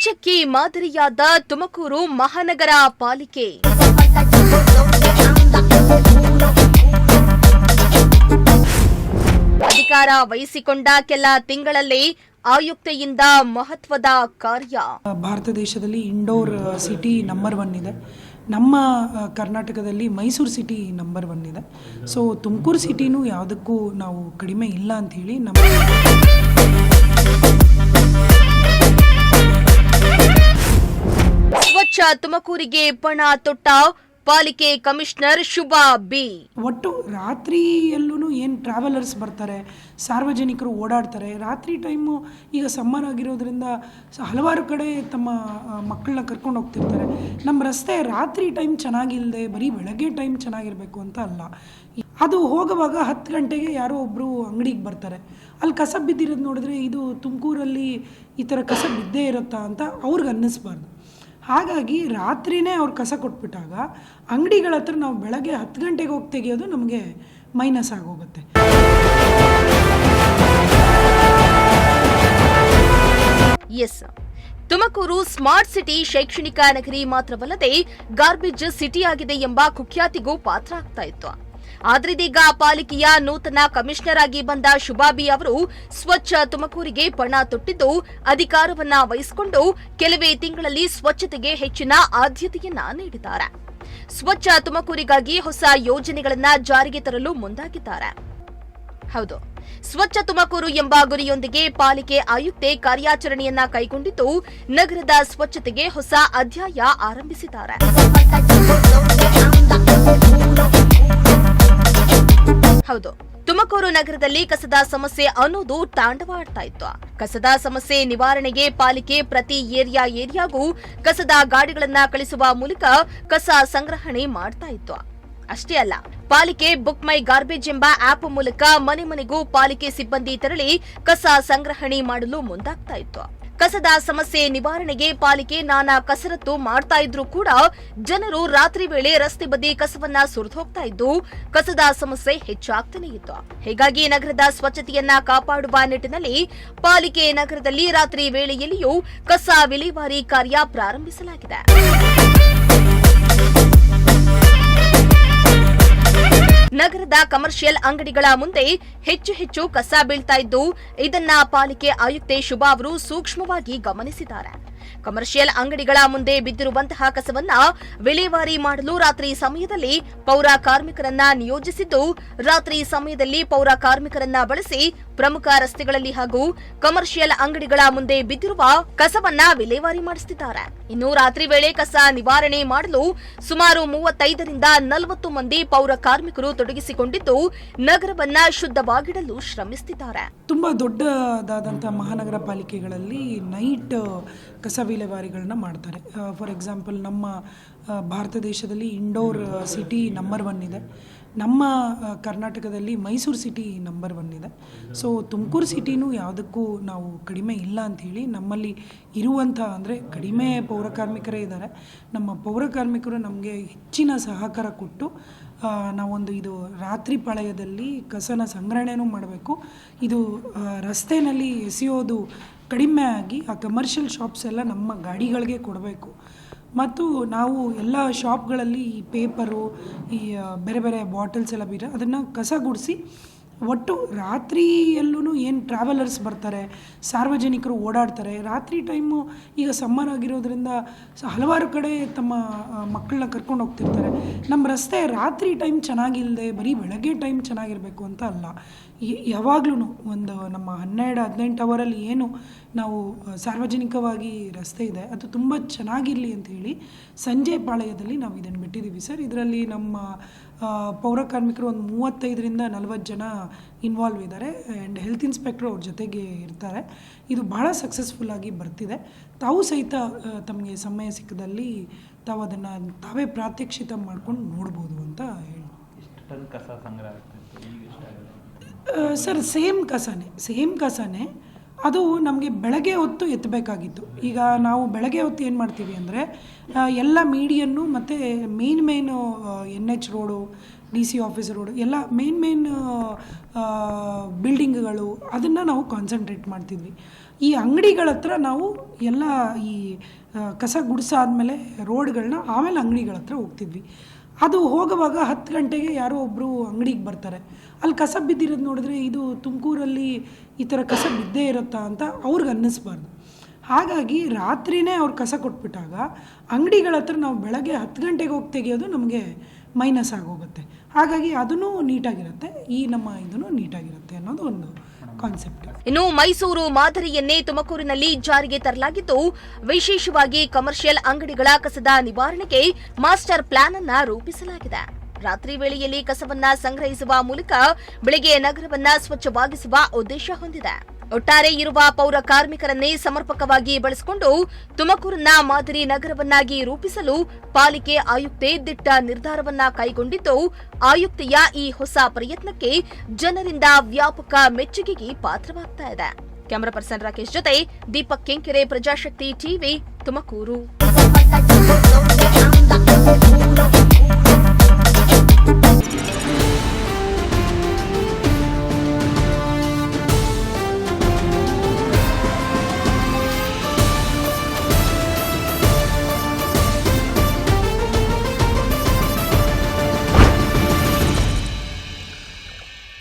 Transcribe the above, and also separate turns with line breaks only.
ದೇಶಕ್ಕೆ ಮಾದರಿಯಾದ ತುಮಕೂರು ಮಹಾನಗರ ಪಾಲಿಕೆ. ಅಧಿಕಾರ ವಹಿಸಿಕೊಂಡ ಕೆಲ ತಿಂಗಳಲ್ಲೇ ಆಯುಕ್ತೆಯಿಂದ ಮಹತ್ವದ ಕಾರ್ಯ.
ಭಾರತ ದೇಶದಲ್ಲಿ ಇಂಡೋರ್ ಸಿಟಿ ನಂಬರ್ 1 ಇದೆ. ನಮ್ಮ ಕರ್ನಾಟಕದಲ್ಲಿ ಮೈಸೂರು ಸಿಟಿ ನಂಬರ್ 1 ಇದೆ. ಸೊ ತುಮಕೂರು ಸಿಟಿನೂ ಯಾವುದಕ್ಕೂ ನಾವು ಕಡಿಮೆ ಇಲ್ಲ ಅಂತ ಹೇಳಿ
ಸ್ವಚ್ಛ ತುಮಕೂರಿಗೆ ಪಣ ತೊಟ್ಟ ಪಾಲಿಕೆ ಕಮಿಷನರ್ ಶುಭಾ ಬಿ.
ಒಟ್ಟು ರಾತ್ರಿಯಲ್ಲೂ ಏನು ಟ್ರಾವೆಲರ್ಸ್ ಬರ್ತಾರೆ, ಸಾರ್ವಜನಿಕರು ಓಡಾಡ್ತಾರೆ. ರಾತ್ರಿ ಟೈಮು ಈಗ ಸಮ್ಮರ್ ಆಗಿರೋದ್ರಿಂದ ಹಲವಾರು ಕಡೆ ತಮ್ಮ ಮಕ್ಕಳನ್ನ ಕರ್ಕೊಂಡು ಹೋಗ್ತಿರ್ತಾರೆ. ನಮ್ಮ ರಸ್ತೆ ರಾತ್ರಿ ಟೈಮ್ ಚೆನ್ನಾಗಿಲ್ಲದೆ ಬರೀ ಬೆಳಗ್ಗೆ ಟೈಮ್ ಚೆನ್ನಾಗಿರಬೇಕು ಅಂತ ಅಲ್ಲ. ಅದು ಹೋಗುವಾಗ 10 ಗಂಟೆಗೆ ಯಾರೋ ಒಬ್ಬರು ಅಂಗಡಿಗೆ ಬರ್ತಾರೆ, ಅಲ್ಲಿ ಕಸ ಬಿದ್ದಿರೋದು ನೋಡಿದ್ರೆ ಇದು ತುಮಕೂರಲ್ಲಿ ಈ ಥರ ಕಸ ಬಿದ್ದೇ ಇರುತ್ತಾ ಅಂತ ಅವ್ರಿಗೆ ಅನ್ನಿಸ್ಬಾರ್ದು. ಹಾಗಾಗಿ ರಾತ್ರಿನೇ ಅವ್ರು ಕಸ ಕೊಟ್ಬಿಟ್ಟಾಗ ಅಂಗಡಿಗಳ ಹತ್ರ ನಾವು ಬೆಳಗ್ಗೆ 10 ಗಂಟೆಗೆ ಹೋಗಿ ತೆಗೆಯೋದು ನಮಗೆ ಮೈನಸ್ ಆಗೋಗುತ್ತೆ.
ಎಸ್, ತುಮಕೂರು ಸ್ಮಾರ್ಟ್ ಸಿಟಿ ಶೈಕ್ಷಣಿಕ ನಗರಿ ಮಾತ್ರವಲ್ಲದೆ ಗಾರ್ಬೇಜ್ ಸಿಟಿ ಆಗಿದೆ ಎಂಬ ಕುಖ್ಯಾತಿಗೂ ಪಾತ್ರ ಆಗ್ತಾ ಇತ್ತು. ಆದ್ರೀಗ ಪಾಲಿಕೆಯ ನೂತನ ಕಮಿಷನರ್ ಆಗಿ ಬಂದ ಶುಭಾಬಿ ಅವರು ಸ್ವಚ್ಛ ತುಮಕೂರಿಗೆ ಪಣ ತೊಟ್ಟಿದ್ದು ಅಧಿಕಾರವನ್ನ ವಹಿಸಿಕೊಂಡು ಕೆಲವೇ ತಿಂಗಳಲ್ಲಿ ಸ್ವಚ್ಛತೆಗೆ ಹೆಚ್ಚಿನ ಆದ್ಯತೆಯನ್ನ ನೀಡಿದ್ದಾರೆ. ಸ್ವಚ್ಛ ತುಮಕೂರಿಗಾಗಿ ಹೊಸ ಯೋಜನೆಗಳನ್ನ ಜಾರಿಗೆ ತರಲು ಮುಂದಾಗಿದ್ದಾರೆ. ಹೌದು, ಸ್ವಚ್ಛ ತುಮಕೂರು ಎಂಬ ಗುರಿಯೊಂದಿಗೆ ಪಾಲಿಕೆ ಆಯುಕ್ತೆ ಕಾರ್ಯಾಚರಣೆಯನ್ನ ಕೈಗೊಂಡಿದ್ದು ನಗರದ ಸ್ವಚ್ಛತೆಗೆ ಹೊಸ ಅಧ್ಯಾಯ ಆರಂಭಿಸಿದ್ದಾರೆ. ಹೌದು, ತುಮಕೂರು ನಗರದಲ್ಲಿ ಕಸದ ಸಮಸ್ಯೆ ಅನ್ನೋದು ತಾಂಡವಾಡ್ತಾ ಇತ್ತು. ಕಸದ ಸಮಸ್ಯೆ ನಿವಾರಣೆಗೆ ಪಾಲಿಕೆ ಪ್ರತಿ ಏರಿಯಾಗೂ ಕಸದ ಗಾಡಿಗಳನ್ನ ಕಳಿಸುವ ಮೂಲಕ ಕಸ ಸಂಗ್ರಹಣೆ ಮಾಡ್ತಾ ಇತ್ತು. ಅಷ್ಟೇ ಅಲ್ಲ, ಪಾಲಿಕೆ ಬುಕ್ ಮೈ ಗಾರ್ಬೇಜ್ ಎಂಬ ಆಪ್ ಮೂಲಕ ಮನೆ ಮನೆಗೂ ಪಾಲಿಕೆ ಸಿಬ್ಬಂದಿ ತೆರಳಿ ಕಸ ಸಂಗ್ರಹಣೆ ಮಾಡಲು ಮುಂದಾಗ್ತಾ ಇತ್ತು. ಕಸದ ಸಮಸ್ಯೆ ನಿವಾರಣೆಗೆ ಪಾಲಿಕೆ ನಾನಾ ಕಸರತ್ತು ಮಾಡ್ತಾ ಇದ್ರೂ ಕೂಡ ಜನರು ರಾತ್ರಿ ವೇಳೆ ರಸ್ತೆ ಬದಿ ಕಸವನ್ನ ಸುರಿದು ಹೋಗ್ತಾ ಇದ್ದು ಕಸದ ಸಮಸ್ಯೆ ಹೆಚ್ಚಾಗ್ತಾನೆ ಇತ್ತು. ಹೀಗಾಗಿ ನಗರದ ಸ್ವಚ್ಛತೆಯನ್ನ ಕಾಪಾಡುವ ನಿಟ್ಟಿನಲ್ಲಿ ಪಾಲಿಕೆ ನಗರದಲ್ಲಿ ರಾತ್ರಿ ವೇಳೆಯಲ್ಲಿಯೂ ಕಸ ವಿಲೇವಾರಿ ಕಾರ್ಯ ಪ್ರಾರಂಭಿಸಲಾಗಿದೆ. ನಗರದ ಕಮರ್ಷಿಯಲ್ ಅಂಗಡಿಗಳ ಮುಂದೆ ಹೆಚ್ಚು ಕಸ ಬೀಳ್ತಾ ಇದ್ದು ಇದನ್ನ ಪಾಲಿಕೆ ಆಯುಕ್ತೆ ಶುಭಾ ಅವರು ಸೂಕ್ಷ್ಮವಾಗಿ ಗಮನಿಸಿದ್ದಾರೆ. ಕಮರ್ಷಿಯಲ್ ಅಂಗಡಿಗಳ ಮುಂದೆ ಬಿದ್ದಿರುವಂತಹ ಕಸವನ್ನ ವಿಲೇವಾರಿ ಮಾಡಲು ರಾತ್ರಿ ಸಮಯದಲ್ಲಿ ಪೌರ ಕಾರ್ಮಿಕರನ್ನ ನಿಯೋಜಿಸಿದ್ದು ರಾತ್ರಿ ಸಮಯದಲ್ಲಿ ಪೌರ ಕಾರ್ಮಿಕರನ್ನ ಬಳಸಿ ಪ್ರಮುಖ ರಸ್ತೆಗಳಲ್ಲಿ ಹಾಗೂ ಕಮರ್ಷಿಯಲ್ ಅಂಗಡಿಗಳ ಮುಂದೆ ಬಿದ್ದಿರುವ ಕಸವನ್ನ ವಿಲೇವಾರಿ ಮಾಡಿಸುತ್ತಿದ್ದಾರೆ. ಇನ್ನು ರಾತ್ರಿ ವೇಳೆ ಕಸ ನಿವಾರಣೆ ಮಾಡಲು ಸುಮಾರು 35ರಿಂದ 40 ಮಂದಿ ಪೌರ ಕಾರ್ಮಿಕರು ತೊಡಗಿಸಿಕೊಂಡಿದ್ದು ನಗರವನ್ನ ಶುದ್ಧವಾಗಿಡಲು ಶ್ರಮಿಸುತ್ತಿದ್ದಾರೆ.
ತುಂಬಾ ದೊಡ್ಡದಾದಂತಹ ಮಹಾನಗರ ಪಾಲಿಕೆಗಳಲ್ಲಿ ನೈಟ್ ಕಸ ವಿಲೇವಾರಿಗಳನ್ನ ಮಾಡ್ತಾರೆ. ಫಾರ್ ಎಕ್ಸಾಂಪಲ್, ನಮ್ಮ ಭಾರತ ದೇಶದಲ್ಲಿ ಇಂಡೋರ್ ಸಿಟಿ ನಂಬರ್ 1 ಇದೆ. ನಮ್ಮ ಕರ್ನಾಟಕದಲ್ಲಿ ಮೈಸೂರು ಸಿಟಿ ನಂಬರ್ 1 ಇದೆ. ಸೊ ತುಮಕೂರು ಸಿಟಿನೂ ಯಾವುದಕ್ಕೂ ನಾವು ಕಡಿಮೆ ಇಲ್ಲ ಅಂಥೇಳಿ ನಮ್ಮಲ್ಲಿ ಇರುವಂಥ, ಅಂದರೆ ಕಡಿಮೆ ಪೌರ ಕಾರ್ಮಿಕರೇ ಇದ್ದಾರೆ. ನಮ್ಮ ಪೌರ ಕಾರ್ಮಿಕರು ನಮಗೆ ಹೆಚ್ಚಿನ ಸಹಕಾರ ಕೊಟ್ಟು ನಾವೊಂದು ಇದು ರಾತ್ರಿ ಪಾಳ್ಯದಲ್ಲಿ ಕಸನ ಸಂಗ್ರಹಣೆನೂ ಮಾಡಬೇಕು. ಇದು ರಸ್ತೆಯಲ್ಲಿ ಎಸೆಯೋದು ಕಡಿಮೆ ಆಗಿ ಆ ಕಮರ್ಷಿಯಲ್ ಶಾಪ್ಸ್ ಎಲ್ಲ ನಮ್ಮ ಗಾಡಿಗಳಿಗೆ ಕೊಡಬೇಕು. ಮತ್ತು ನಾವು ಎಲ್ಲ ಶಾಪ್ಗಳಲ್ಲಿ ಈ ಪೇಪರು, ಈ ಬೇರೆ ಬೇರೆ ಬಾಟಲ್ಸ್ ಎಲ್ಲ ಅದನ್ನು ಕಸ ಗುಡಿಸಿ ಒಟ್ಟು ರಾತ್ರಿಯಲ್ಲೂ ಏನು ಟ್ರಾವೆಲರ್ಸ್ ಬರ್ತಾರೆ, ಸಾರ್ವಜನಿಕರು ಓಡಾಡ್ತಾರೆ. ರಾತ್ರಿ ಟೈಮು ಈಗ ಸಮ್ಮರ್ ಆಗಿರೋದ್ರಿಂದ ಹಲವಾರು ಕಡೆ ತಮ್ಮ ಮಕ್ಕಳನ್ನ ಕರ್ಕೊಂಡು ಹೋಗ್ತಿರ್ತಾರೆ. ನಮ್ಮ ರಸ್ತೆ ರಾತ್ರಿ ಟೈಮ್ ಚೆನ್ನಾಗಿಲ್ಲದೆ ಬರೀ ಬೆಳಗ್ಗೆ ಟೈಮ್ ಚೆನ್ನಾಗಿರಬೇಕು ಅಂತ ಅಲ್ಲ. ಯಾವಾಗ್ಲೂ ಒಂದು ನಮ್ಮ 12-18 ಅವರಲ್ಲಿ ಏನು ನಾವು ಸಾರ್ವಜನಿಕವಾಗಿ ರಸ್ತೆ ಇದೆ ಅದು ತುಂಬ ಚೆನ್ನಾಗಿರಲಿ ಅಂತ ಹೇಳಿ ಸಂಜೆ ಪಾಳ್ಯದಲ್ಲಿ ನಾವು ಇದನ್ನು ಬಿಟ್ಟಿದ್ದೀವಿ ಸರ್. ಇದರಲ್ಲಿ ನಮ್ಮ ಪೌರ ಕಾರ್ಮಿಕರು ಒಂದು 35ರಿಂದ 40 ಜನ ಇನ್ವಾಲ್ವ್ ಇದ್ದಾರೆ. ಆ್ಯಂಡ್ ಹೆಲ್ತ್ ಇನ್ಸ್ಪೆಕ್ಟರ್ ಅವ್ರ ಜೊತೆಗೆ ಇರ್ತಾರೆ. ಇದು ಬಹಳ ಸಕ್ಸಸ್ಫುಲ್ ಆಗಿ ಬರ್ತಿದೆ. ತಾವು ಸಹಿತ ತಮಗೆ ಸಮಯ ಸಿಕ್ಕದಲ್ಲಿ ತಾವು ಅದನ್ನು ತಾವೇ ಪ್ರಾತ್ಯಕ್ಷಿತ ಮಾಡ್ಕೊಂಡು ನೋಡ್ಬೋದು ಅಂತ ಹೇಳಿ. ಸರ್, ಸೇಮ್ ಕಸನೇ ಅದು ನಮಗೆ ಬೆಳಗ್ಗೆ ಹೊತ್ತು ಎತ್ತಬೇಕಾಗಿತ್ತು. ಈಗ ನಾವು ಬೆಳಗ್ಗೆ ಹೊತ್ತು ಏನು ಮಾಡ್ತೀವಿ ಅಂದರೆ ಎಲ್ಲ ಮೀಡಿಯನ್ನು ಮತ್ತು main NH road, DC office road ಎಲ್ಲ ಮೇನ್ ಬಿಲ್ಡಿಂಗ್ಗಳು ಅದನ್ನು ನಾವು ಕಾನ್ಸಂಟ್ರೇಟ್ ಮಾಡ್ತಿದ್ವಿ. ಈ ಅಂಗಡಿಗಳ ಹತ್ರ ನಾವು ಎಲ್ಲ ಈ ಕಸ ಗುಡಿಸಾದ್ಮೇಲೆ ರೋಡ್ಗಳನ್ನ ಆಮೇಲೆ ಅಂಗಡಿಗಳ ಹತ್ರ ಹೋಗ್ತಿದ್ವಿ. ಅದು ಹೋಗುವಾಗ 10 ಗಂಟೆಗೆ ಯಾರೋ ಒಬ್ಬರು ಅಂಗಡಿಗೆ ಬರ್ತಾರೆ. ಅಲ್ಲಿ ಕಸ ಬಿದ್ದಿರೋದು ನೋಡಿದ್ರೆ ಇದು ತುಮಕೂರಲ್ಲಿ ಈ ಥರ ಕಸ ಬಿದ್ದೇ ಇರುತ್ತಾ ಅಂತ ಅವ್ರಿಗೆ ಅನ್ನಿಸ್ಬಾರ್ದು. ಹಾಗಾಗಿ ರಾತ್ರಿನೇ ಅವ್ರು ಕಸ ಕೊಟ್ಬಿಟ್ಟಾಗ ಅಂಗಡಿಗಳ ಹತ್ರ ನಾವು ಬೆಳಗ್ಗೆ 10 ಗಂಟೆಗೆ ಹೋಗಿ ತೆಗೆಯೋದು ನಮಗೆ ಮೈನಸ್ ಆಗೋಗುತ್ತೆ. ಹಾಗಾಗಿ ಅದೂ ನೀಟಾಗಿರುತ್ತೆ, ಈ ನಮ್ಮ ಇದೂ ನೀಟಾಗಿರುತ್ತೆ ಅನ್ನೋದು ಒಂದು ಕಾನ್ಸೆಪ್ಟ್.
ಇನ್ನು ಮೈಸೂರು ಮಾದರಿಯನ್ನೇ ತುಮಕೂರಿನಲ್ಲಿ ಜಾರಿಗೆ ತರಲಾಗಿದ್ದು, ವಿಶೇಷವಾಗಿ ಕಮರ್ಷಿಯಲ್ ಅಂಗಡಿಗಳ ಕಸದ ನಿವಾರಣೆಗೆ ಮಾಸ್ಟರ್ ಪ್ಲಾನ್ ಅನ್ನ ರೂಪಿಸಲಾಗಿದೆ. ರಾತ್ರಿ ವೇಳೆಯಲ್ಲಿ ಕಸವನ್ನ ಸಂಗ್ರಹಿಸುವ ಮೂಲಕ ಬೆಳಗ್ಗೆ ನಗರವನ್ನ ಸ್ವಚ್ಛವಾಗಿಸುವ ಉದ್ದೇಶ ಹೊಂದಿದೆ. ಒಟ್ಟಾರೆ ಇರುವ ಪೌರ ಕಾರ್ಮಿಕರನ್ನೇ ಸಮರ್ಪಕವಾಗಿ ಬಳಸಿಕೊಂಡು ತುಮಕೂರನ್ನ ಮಾದರಿ ನಗರವನ್ನಾಗಿ ರೂಪಿಸಲು ಪಾಲಿಕೆ ಆಯುಕ್ತೆ ದಿಟ್ಟ ನಿರ್ಧಾರವನ್ನ ಕೈಗೊಂಡಿದ್ದು, ಆಯುಕ್ತೆಯ ಈ ಹೊಸ ಪ್ರಯತ್ನಕ್ಕೆ ಜನರಿಂದ ವ್ಯಾಪಕ ಮೆಚ್ಚುಗೆಗೆ ಪಾತ್ರವಾಗ್ತಾ ಇದೆ. ಕ್ಯಾಮರಾ ಪರ್ಸನ್ ರಾಕೇಶ್ ಜೊತೆ ದೀಪಕ್ ಕೆಂಕೆರೆ, ಪ್ರಜಾಶಕ್ತಿ ಟಿವಿ, ತುಮಕೂರು.